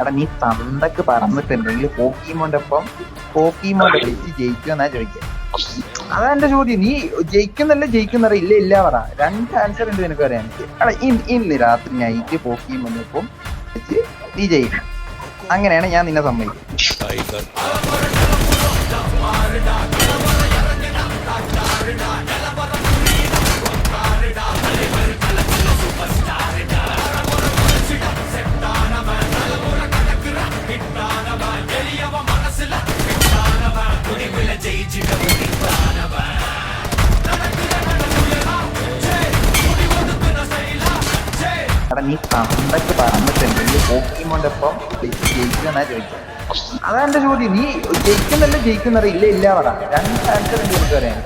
എടാ നീ തന്തക്ക് പറന്നിട്ടുണ്ടെങ്കിൽ പോക്കിമോന്റെ കളിച്ച് ജയിക്കുമെന്നാ ചോദിക്കുക. അതാ എന്റെ ചോദ്യം. നീ ജയിക്കുന്നല്ല ജയിക്കുന്നറ ഇല്ല ഇല്ല പറ. രണ്ട് ആൻസർ ഉണ്ട് നിനക്ക് അറിയാൻ. എടാ ഇന്ന് രാത്രി നൈറ്റ് പോക്കിമോനൊപ്പം വെച്ച് നീ ജയിക്കും. അങ്ങനെയാണ് ഞാൻ നിന്നെ സമ്മതിക്കും. എടാ നീ തന്തക്ക് പറന്നിട്ടുണ്ടെങ്കിൽ പോക്കിമോന്റെ ഒപ്പം ജയിക്കുമെന്നാ ചോദിക്കുക. അതാ എന്റെ ചോദ്യം. നീ ജയിക്കുന്നല്ല ജയിക്കുന്നറ ഇല്ല ഇല്ല പറ. രണ്ട് ആൻസർ ഉണ്ട് എനിക്ക് പറയാൻ.